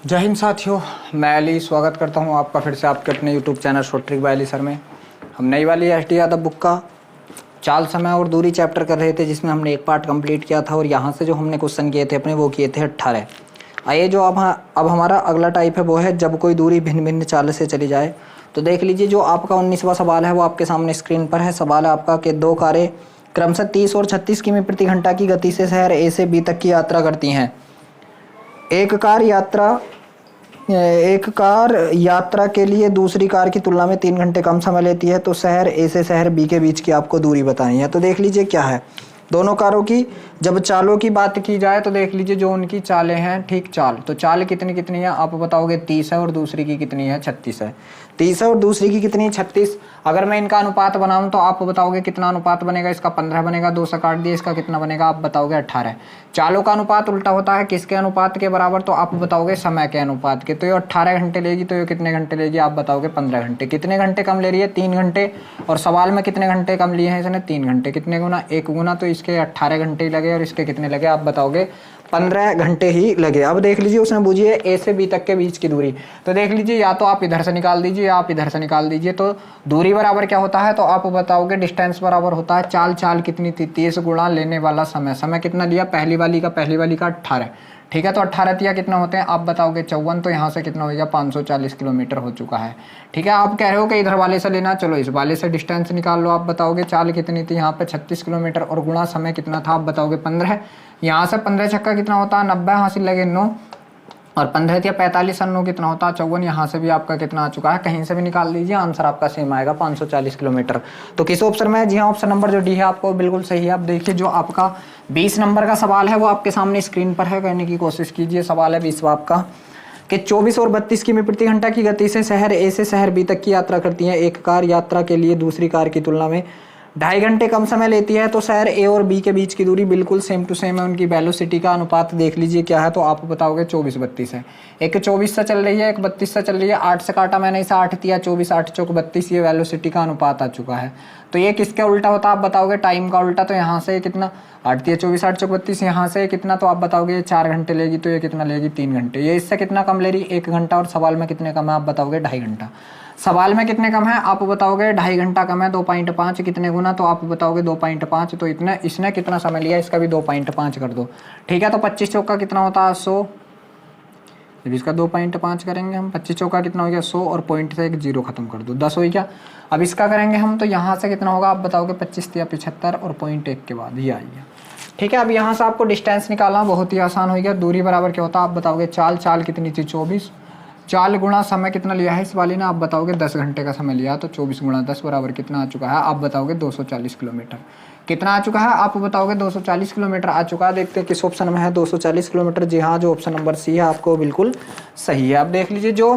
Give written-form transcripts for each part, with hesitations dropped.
जय हिंद साथियों, मैं अली स्वागत करता हूं आपका फिर से आपके अपने YouTube channel short trick bye Ali sir में। हम नई वाली एस डी यादव बुक का चाल, समय और दूरी चैप्टर कर रहे थे, जिसमें हमने एक पार्ट कंप्लीट किया था और यहाँ से जो हमने क्वेश्चन किए थे अपने वो किए थे 18। आइए जो अब हमारा अगला टाइप है वो है जब कोई दूरी भिन्न भिन्न चाल से चली जाए। तो देख लीजिए, जो आपका 19वां सवाल है वो आपके सामने स्क्रीन पर है। सवाल है आपका कि दो कारें क्रमशः 30 और 36 किमी प्रति घंटा की गति से शहर ए से बी तक की यात्रा करती हैं। एक कार यात्रा के लिए दूसरी कार की तुलना में 3 घंटे कम समय लेती है, तो शहर ए से शहर बी के बीच की आपको दूरी बतानी है। तो देख लीजिए क्या है, दोनों कारों की जब चालों की बात की जाए तो देख लीजिए जो उनकी चालें हैं, ठीक चाल, तो चाल कितनी कितनी है आप बताओगे 30 है और दूसरी की कितनी है 36 है। 30 है और दूसरी की कितनी 36। अगर मैं इनका अनुपात बनाऊं तो आप बताओगे कितना अनुपात बनेगा, इसका 15 बनेगा, 2 से काट दिए, इसका कितना बनेगा आप बताओगे 18। चालों का अनुपात उल्टा होता है किसके अनुपात के बराबर, तो आप बताओगे समय के अनुपात के। तो ये 18 घंटे लेगी, तो ये कितने घंटे लेगी आप बताओगे 15 घंटे। कितने घंटे कम ले रही है 3 घंटे, और सवाल में कितने घंटे कम लिए हैं इसने 3 घंटे। कितने गुना 1 गुना, तो इसके 18 घंटे ही लगे और इसके कितने लगे आप बताओगे 15 घंटे ही लगे। अब देख लीजिए उसने पूछी है ए से बी तक के बीच की दूरी। तो देख लीजिए या तो आप इधर से निकाल दीजिए या आप इधर से निकाल दीजिए। तो दूरी बराबर क्या होता है, तो आप बताओगे डिस्टेंस बराबर होता है चाल। चाल कितनी थी 30 गुणा लेने वाला समय। समय कितना लिया पहली वाली का 18, ठीक है। तो 18 तिया कितना होते हैं आप बताओगे 54। तो यहाँ से कितना हो गया 540 किलोमीटर हो चुका है, ठीक है। आप कह रहे हो कि इधर वाले से लेना, चलो इस वाले से डिस्टेंस निकाल लो। आप बताओगे चाल कितनी थी यहाँ पे 36 किलोमीटर और गुणा समय कितना था आप बताओगे 15। यहाँ से 15 छक्का कितना होता है 90, हासिल लगे 9, और 15 या 45 और 9 कितना होता है 54। यहाँ से भी आपका कितना आ चुका है, कहीं से भी निकाल लीजिए, आंसर आपका सेम आएगा 540 किलोमीटर। तो किस ऑप्शन में है, जी हाँ ऑप्शन नंबर जो डी है आपको बिल्कुल सही है। आप देखिए जो आपका 20 नंबर का सवाल है वो आपके सामने स्क्रीन पर है, करने की कोशिश कीजिए। सवाल है 20वां आपका कि 24 और 32 किमी प्रति घंटा की गति से शहर ए से शहर बी तक की यात्रा करती है। एक कार यात्रा के लिए दूसरी कार की तुलना में 2.5 घंटे कम समय लेती है, तो शहर ए और बी के बीच की दूरी बिल्कुल सेम टू सेम है। उनकी वेलोसिटी का अनुपात देख लीजिए क्या है, तो आप बताओगे 24-32 है। एक 24 से चल रही है, एक 32 से चल रही है। 8 से काटा मैंने इसे, 8 तिया 24, 8 चौक 32, ये वेलोसिटी का अनुपात आ चुका है। तो ये किसका उल्टा होता आप बताओगे टाइम का उल्टा। तो यहाँ से कितना 8 तिया 24, 8 चौक 32, यहाँ से कितना, तो आप बताओगे ये 4 घंटे लेगी, तो ये कितना लेगी 3 घंटे। ये इससे कितना कम ले रही 1 घंटा, और सवाल में कितने कम है आप बताओगे 2.5 घंटा। सवाल में कितने कम है आप बताओगे 2.5 घंटा कम है। 2.5 कितने गुना, तो आप बताओगे 2.5, तो इतना इसने कितना समय लिया, इसका भी 2.5 कर दो, ठीक है। तो 25 चौका कितना होता है 100, जब इसका 2.5 करेंगे हम, 25 चौका कितना हो गया 100, और पॉइंट से एक जीरो खत्म कर दो 10 हो गया। अब इसका करेंगे हम, तो यहाँ से कितना होगा आप बताओगे 25 या 75, और पॉइंट 1 के बाद ये आइए, ठीक है। अब यहाँ से आपको डिस्टेंस निकालना बहुत ही आसान हो गया। दूरी बराबर क्या होता है आप बताओगे चाल। चाल कितनी थी 24, चाल गुणा समय कितना लिया है इस वाली ने आप बताओगे 10 घंटे का समय लिया, तो 24 गुणा 10 बराबर कितना आ चुका है आप बताओगे 240 किलोमीटर। कितना आ चुका है आप बताओगे 240 किलोमीटर आ चुका है। देखते हैं किस ऑप्शन में है 240 किलोमीटर। जी हाँ, जो ऑप्शन नंबर सी है आपको बिल्कुल सही है। आप देख लीजिए जो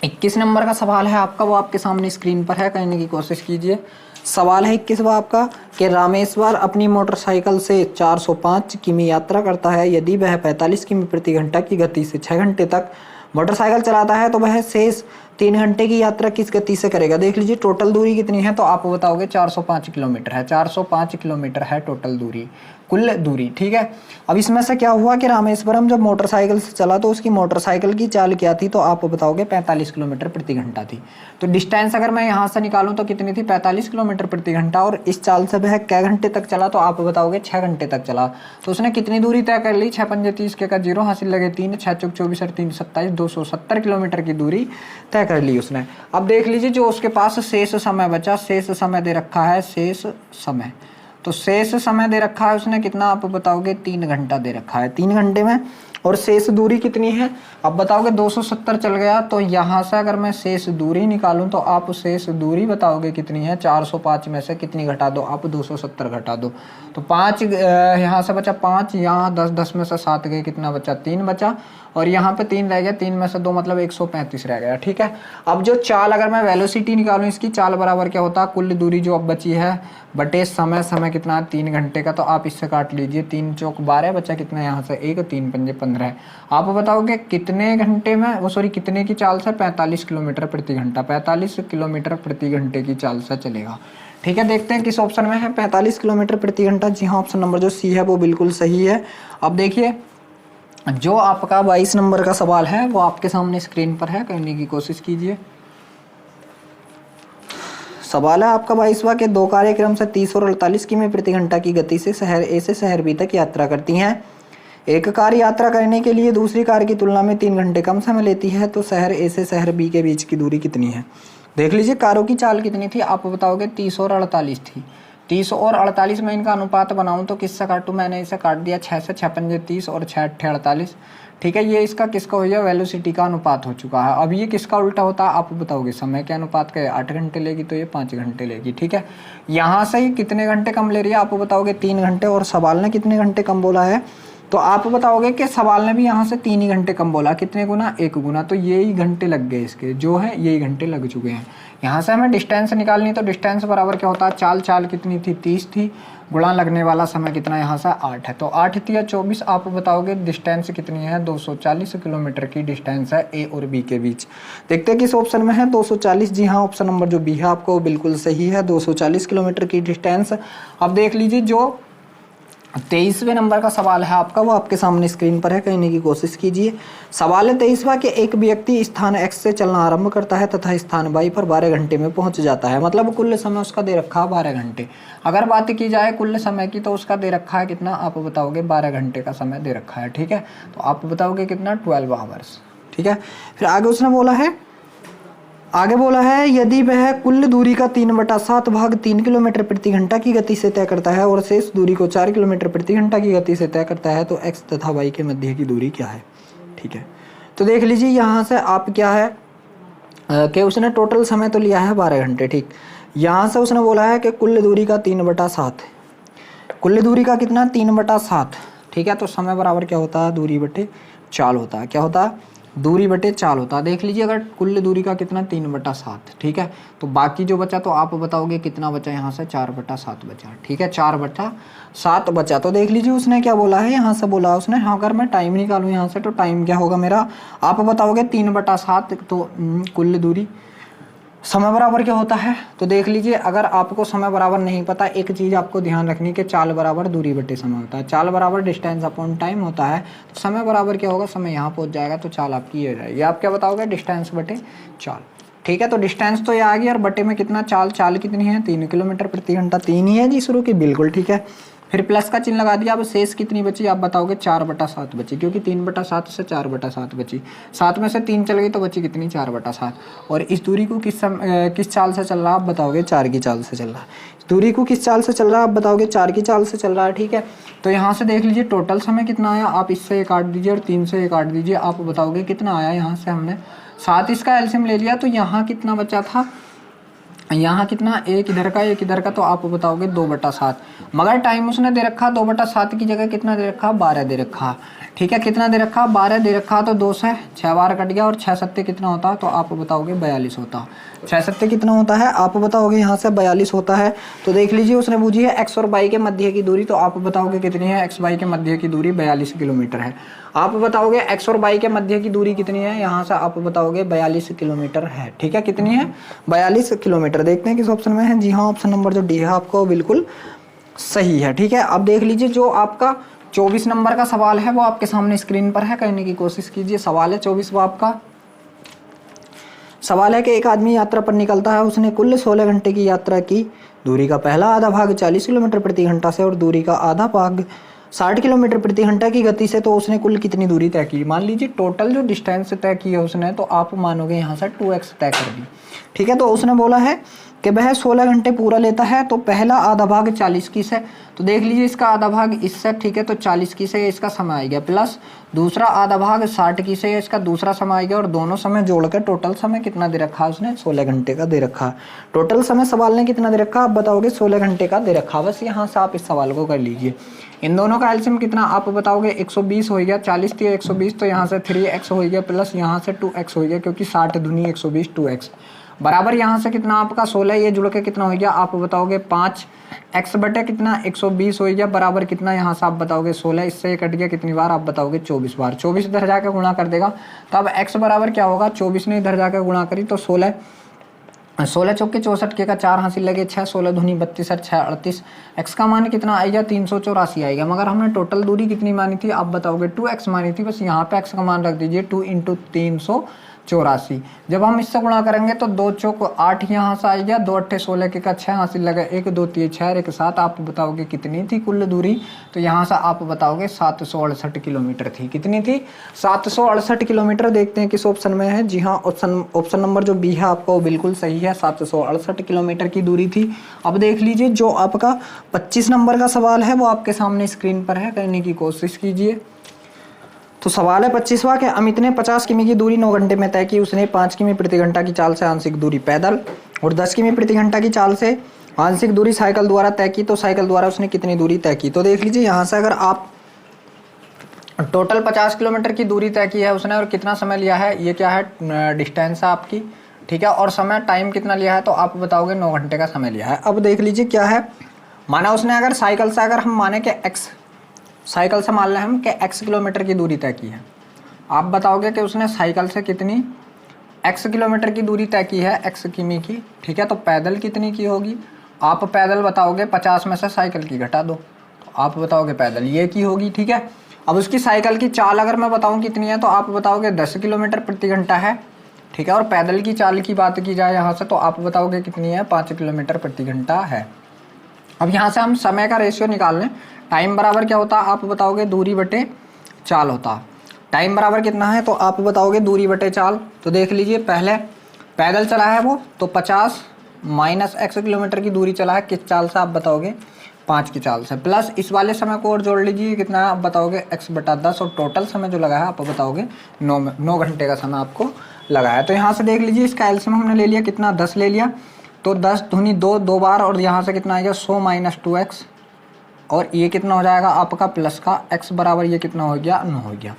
21 नंबर का सवाल है आपका वो आपके सामने स्क्रीन पर है, कहने की कोशिश कीजिए। सवाल है 21वां आपका कि रामेश्वर अपनी मोटरसाइकिल से 405 किमी यात्रा करता है। यदि वह 45 किमी प्रति घंटा की गति से 6 घंटे तक मोटरसाइकिल चलाता है, तो वह शेष 3 घंटे की यात्रा किस गति से करेगा। देख लीजिए टोटल दूरी कितनी है, तो आप बताओगे 405 किलोमीटर है। 405 किलोमीटर है टोटल दूरी, कुल दूरी, ठीक है। अब इसमें से क्या हुआ कि रामेश्वरम जब मोटरसाइकिल से चला तो उसकी मोटरसाइकिल की चाल क्या थी, तो आप बताओगे 45 किलोमीटर प्रति घंटा थी। तो डिस्टेंस अगर मैं यहाँ से निकालूं तो कितनी थी 45 किलोमीटर प्रति घंटा, और इस चाल से वह कै घंटे तक चला, तो आप बताओगे 6 घंटे तक चला। तो उसने कितनी दूरी तय कर ली 6 पंजे 30 के का 0, हासिल लगे 3, 6 चौक 24 और 3 27, 270 किलोमीटर की दूरी तय कर ली उसने। अब देख लीजिए जो उसके पास शेष समय बचा, शेष समय दे रखा है, शेष समय, तो शेष समय दे रखा है उसने कितना आप बताओगे 3 घंटा दे रखा है 3 घंटे में। और शेष दूरी कितनी है अब बताओगे 270 चल गया। तो यहाँ से अगर मैं शेष दूरी निकालूं तो आप शेष दूरी बताओगे कितनी है, 405 में से कितनी घटा दो आप 270 घटा दो, तो 5 यहाँ से बचा 5, यहाँ 10 में से 7 गए, कितना बचा 3 बचा, और यहाँ पे 3 रह गया, 3 में से 2 मतलब 135 रह गया, ठीक है। अब जो चाल अगर मैं वेलोसिटी निकालूं इसकी, चाल बराबर क्या होता है कुल दूरी जो अब बची है बटे समय। समय कितना है 3 घंटे का, तो आप इससे काट लीजिए, 3 चौक 12 बचा कितना यहाँ से 1, 3 पंजे 15 है। आप बताओगे कितने घंटे में, वो सॉरी कितने की चाल से, 45 किलोमीटर प्रति घंटा, 45 किलोमीटर प्रति घंटे की चाल से चलेगा, ठीक है। देखते हैं किस ऑप्शन में है 45 किलोमीटर प्रति घंटा। जी हाँ, ऑप्शन नंबर जो सी है वो बिल्कुल सही है। अब देखिए जो आपका 22 नंबर का सवाल है वो आपके सामने स्क्रीन पर है, करने की कोशिश कीजिए। सवाल है आपका 22वां के दो कार्यक्रम से 30 और 48 किमी प्रति घंटा की गति से शहर ए से शहर बी तक यात्रा करती हैं। एक कार यात्रा करने के लिए दूसरी कार की तुलना में 3 घंटे कम समय लेती है, तो शहर ए से शहर बी के बीच की दूरी कितनी है। देख लीजिए कारों की चाल कितनी थी, आप बताओगे 30 और 48 थी। 30 और 48 में इनका अनुपात बनाऊं तो किससे काटूं, मैंने इसे काट दिया 6 से, 6 पंजे 30 और 6 अट्ठे 48। ठीक है, ये इसका किसका हो गया, वेलोसिटी का अनुपात हो चुका है। अब ये किसका उल्टा होता है आप बताओगे, समय के अनुपात का 8 घंटे लेगी तो ये 5 घंटे लेगी। ठीक है, यहाँ से ही कितने घंटे कम ले रही है आप बताओगे 3 घंटे, और सवाल ने कितने घंटे कम बोला है, तो आप बताओगे कि सवाल ने भी यहाँ से 3 ही घंटे कम बोला, कितने गुना, 1 गुना, तो यही घंटे लग गए इसके, जो है यही घंटे लग चुके हैं। यहाँ से हमें डिस्टेंस निकालनी, तो डिस्टेंस बराबर क्या होता है, चाल कितनी थी 30 थी, गुणा लगने वाला समय कितना यहाँ से 8 है, तो 8 या 24, आप बताओगे डिस्टेंस कितनी है, 240 किलोमीटर की डिस्टेंस है ए और बी के बीच। देखते हैं किस ऑप्शन में है 240, जी हाँ ऑप्शन नंबर जो बी है आपको बिल्कुल सही है, 240 किलोमीटर की डिस्टेंस। अब देख लीजिए जो 23वें नंबर का सवाल है आपका, वो आपके सामने स्क्रीन पर है, कहने की कोशिश कीजिए। सवाल है 23वां कि एक व्यक्ति स्थान x से चलना आरंभ करता है तथा स्थान y पर 12 घंटे में पहुंच जाता है, मतलब कुल समय उसका दे रखा है 12 घंटे। अगर बात की जाए कुल समय की तो उसका दे रखा है कितना, आप बताओगे 12 घंटे का समय दे रखा है। ठीक है, तो आप बताओगे कितना, 12 आवर्स। ठीक है, फिर आगे बोला है यदि वह कुल दूरी का 3/7 भाग 3 किलोमीटर प्रति घंटा की गति से तय करता है और शेष दूरी को 4 किलोमीटर प्रति घंटा की गति से तय करता है, तो x तथा y के मध्य की दूरी क्या है। ठीक है, तो देख लीजिए यहाँ से आप क्या है कि उसने टोटल समय तो लिया है 12 घंटे। ठीक, यहाँ से उसने बोला है कि कुल दूरी का 3/7, कुल दूरी का कितना 3/7। ठीक है, तो समय बराबर क्या होता है, दूरी बटे चाल होता है, क्या होता है, दूरी बटे चाल होता है। देख लीजिए अगर कुल दूरी का कितना 3/7, ठीक है, तो बाकी जो बचा तो आप बताओगे कितना बचा, यहाँ से 4/7 बचा। ठीक है, 4/7 बचा। तो देख लीजिए उसने क्या बोला है, यहाँ से बोला उसने, हाँ अगर मैं टाइम निकालूँ यहाँ से तो टाइम क्या होगा मेरा, आप बताओगे 3/7, तो कुल दूरी, समय बराबर क्या होता है, तो देख लीजिए अगर आपको समय बराबर नहीं पता, एक चीज़ आपको ध्यान रखनी कि चाल बराबर दूरी बटे समय होता है, चाल बराबर डिस्टेंस अपॉन टाइम होता है, तो समय बराबर क्या होगा, समय यहाँ पहुँच जाएगा तो चाल आपकी ये हो जाएगी। आप क्या बताओगे, डिस्टेंस बटे चाल। ठीक है, तो डिस्टेंस तो ये आ गई, और बटे में कितना, चाल कितनी है, 3 किलोमीटर प्रति घंटा, 3 ही है जी शुरू की, बिल्कुल ठीक है। फिर प्लस का चिन्ह लगा दिया, अब शेष कितनी बची, आप बताओगे 4/7 बची, क्योंकि 3/7 से 4/7 बची, 7 में से 3 चल गई तो बची कितनी, 4/7। और इस दूरी को किस चाल से चल रहा है, आप बताओगे 4 की चाल से चल रहा है। इस दूरी को किस चाल से चल रहा है, आप बताओगे 4 की चाल से चल रहा है। ठीक है, तो यहाँ से देख लीजिए टोटल समय कितना आया, आप इससे ये काट दीजिए और 3 से ये काट दीजिए, आप बताओगे कितना आया। यहाँ से हमने 7 इसका एलसीएम ले लिया, तो यहाँ कितना बचा था, यहाँ कितना, एक इधर का, तो आप बताओगे 2/7, मगर टाइम उसने दे रखा 2/7 की जगह कितना दे रखा, 12 दे रखा। ठीक है, कितना दे रखा, 12 दे रखा, तो 2 से 6 बार कट गया, और 6 सत्ते कितना होता, तो आप बताओगे 42 होता। 6 सत्ते कितना होता है, आप बताओगे यहाँ से 42 होता है। तो देख लीजिए उसने पूछी है x और y के मध्य की दूरी, तो आप बताओगे कितनी है, x y के मध्य की दूरी 42 किलोमीटर है। आप बताओगे x और y के मध्य की दूरी कितनी है, यहाँ से आप बताओगे 42 किलोमीटर है। ठीक है, कितनी है, 42 किलोमीटर। देखते हैं किस ऑप्शन में है, जी हाँ ऑप्शन नंबर जो डी है आपको बिल्कुल सही है। ठीक है, अब देख लीजिए जो आपका 24 नंबर का सवाल है वो आपके सामने स्क्रीन पर है, करने की कोशिश कीजिए। सवाल है 24वां आपका, सवाल है कि एक आदमी यात्रा पर निकलता है, उसने कुल 16 घंटे की यात्रा की, दूरी का पहला आधा भाग 40 किलोमीटर प्रति घंटा से और दूरी का आधा भाग 60 किलोमीटर प्रति घंटा की गति से, तो उसने कुल कितनी दूरी तय की। मान लीजिए टोटल जो डिस्टेंस तय की है उसने, तो आप मानोगे यहाँ से 2x तय कर दी। ठीक है, तो उसने बोला है कि वह 16 घंटे पूरा लेता है, तो पहला आधा भाग 40 की से, तो देख लीजिए इसका आधा भाग इससे, ठीक है, तो 40 की से इसका समय आ गया, प्लस दूसरा आधा भाग 60 की से इसका दूसरा समय आ गया, और दोनों समय जोड़कर टोटल समय कितना दे रखा है उसने, 16 घंटे का दे रखा। टोटल समय सवाल ने कितना दे रखा, आप बताओगे 16 घंटे का दे रखा। बस यहाँ से आप इस सवाल को कर लीजिए। इन दोनों का एलसीएम कितना, आप बताओगे 120 हो गया, 40 थी 120, तो यहाँ से 3x हो गया, प्लस यहाँ से 2x हो गया, क्योंकि 60 दूनी 120, 2x बराबर यहाँ से कितना आपका 16, ये जुड़ के कितना हो गया, आप बताओगे 5x बटे कितना 120 हो गया, बराबर कितना, यहाँ से आप बताओगे 16, इससे कट गया कितनी बार, आप बताओगे 24 बार। 24 इधर जाकर गुणा कर देगा, तो अब x बराबर क्या होगा, 24 ने इधर जाकर गुणा करी तो 16 16 चौके 64 के का 4 हासिल लगे 6, 16 दूनी 32 और 6 38। एक्स का मान कितना आएगा 384 आएगा। मगर हमने टोटल दूरी कितनी मानी थी आप बताओगे 2x मानी थी। बस यहाँ पे एक्स का मान रख दीजिए 2 × 384। जब हम इससे गुणा करेंगे तो 2 चौक 8 यहाँ से आएगा, 2 8 16 के का 6 हासिल लगे 1 2 3 6 और 1 7। आप बताओगे कितनी थी कुल दूरी, तो यहाँ से आप बताओगे 768 किलोमीटर थी। कितनी थी 768 किलोमीटर। देखते हैं किस ऑप्शन में है। जी हाँ, ऑप्शन नंबर जो बी है आपका वो बिल्कुल सही है, 768 किलोमीटर की दूरी थी। अब देख लीजिए जो आपका 25 नंबर का सवाल है वो आपके सामने स्क्रीन पर है, करने की कोशिश कीजिए। तो सवाल है 25वां कि अमित ने 50 किमी की दूरी 9 घंटे में तय की। उसने 5 किमी प्रति घंटा की चाल से आंशिक दूरी पैदल और 10 किमी प्रति घंटा की चाल से आंशिक दूरी साइकिल द्वारा तय की। तो साइकिल द्वारा उसने कितनी दूरी तय की। तो देख लीजिए यहाँ से अगर आप टोटल 50 किलोमीटर की दूरी तय की है उसने और कितना समय लिया है, ये क्या है डिस्टेंस है आपकी, ठीक है, और समय टाइम कितना लिया है तो आप बताओगे 9 घंटे का समय लिया है। अब देख लीजिए क्या है, माना उसने अगर साइकिल से, अगर हम माने कि एक्स साइकिल से मान लें हम कि x किलोमीटर की दूरी तय की है। आप बताओगे कि उसने साइकिल से कितनी x किलोमीटर की दूरी तय की है, x किमी की, ठीक है। तो पैदल कितनी की होगी, आप पैदल बताओगे 50 में से साइकिल की घटा दो, तो आप बताओगे पैदल ये की होगी, ठीक है। अब उसकी साइकिल की चाल अगर मैं बताऊँ कितनी है तो आप बताओगे 10 किलोमीटर प्रति घंटा है, ठीक है। और पैदल की चाल की बात की जाए यहाँ से तो आप बताओगे कितनी है 5 किलोमीटर प्रति घंटा है। अब यहाँ से हम समय का रेशियो निकाल लें। टाइम बराबर क्या होता है आप बताओगे दूरी बटे चाल होता। टाइम बराबर कितना है तो आप बताओगे दूरी बटे चाल। तो देख लीजिए पहले पैदल चला है वो तो 50 माइनस x किलोमीटर की दूरी चला है किस चाल से आप बताओगे 5 की चाल से, प्लस इस वाले समय को और जोड़ लीजिए कितना है आप बताओगे x/10 और टोटल समय जो लगा है आप बताओगे 9 घंटे का समय आपको लगा है। तो यहाँ से देख लीजिए इसका एलसीएम हमने ले लिया कितना 10 ले लिया, तो 10 दूनी 2 2 बार और यहाँ से कितना आएगा 100 माइनस 2x और ये कितना हो जाएगा आपका प्लस का x बराबर ये कितना हो गया 9 हो गया।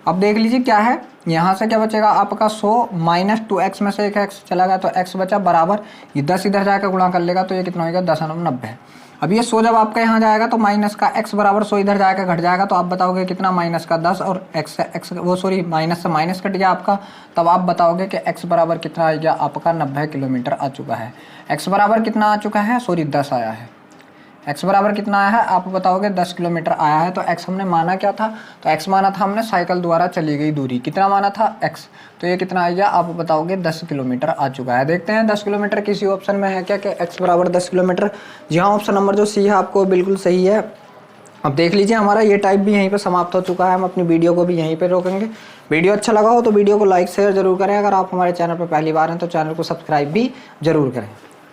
अब देख लीजिए क्या है, यहाँ से क्या बचेगा आपका 100 माइनस 2x में से एक x चला गया तो x बचा बराबर ये 10 इधर जाकर गुणा कर लेगा तो ये कितना होगा 10×90। अब ये 100 जब आपका यहाँ जाएगा तो माइनस का x बराबर 100 इधर जाकर घट जाएगा तो आप बताओगे कितना माइनस का 10 और x वो सॉरी माइनस से माइनस कट गया आपका, तब आप बताओगे कि x बराबर कितना आ गया आपका 90 किलोमीटर आ चुका है। x बराबर कितना आ चुका है सॉरी 10 आया है, x बराबर कितना आया है आप बताओगे 10 किलोमीटर आया है। तो x हमने माना क्या था, तो x माना था हमने साइकिल द्वारा चली गई दूरी, कितना माना था x, तो ये कितना आ गया आप बताओगे 10 किलोमीटर आ चुका है। देखते हैं 10 किलोमीटर किसी ऑप्शन में है क्या कि x बराबर 10 किलोमीटर। जी हाँ, ऑप्शन नंबर जो सी है आपको बिल्कुल सही है। अब देख लीजिए हमारा ये टाइप भी यहीं पर समाप्त हो चुका है, हम अपनी वीडियो को भी यहीं पर रोकेंगे। वीडियो अच्छा लगा हो तो वीडियो को लाइक शेयर जरूर करें। अगर आप हमारे चैनल पर पहली बार हैं तो चैनल को सब्सक्राइब भी जरूर करें।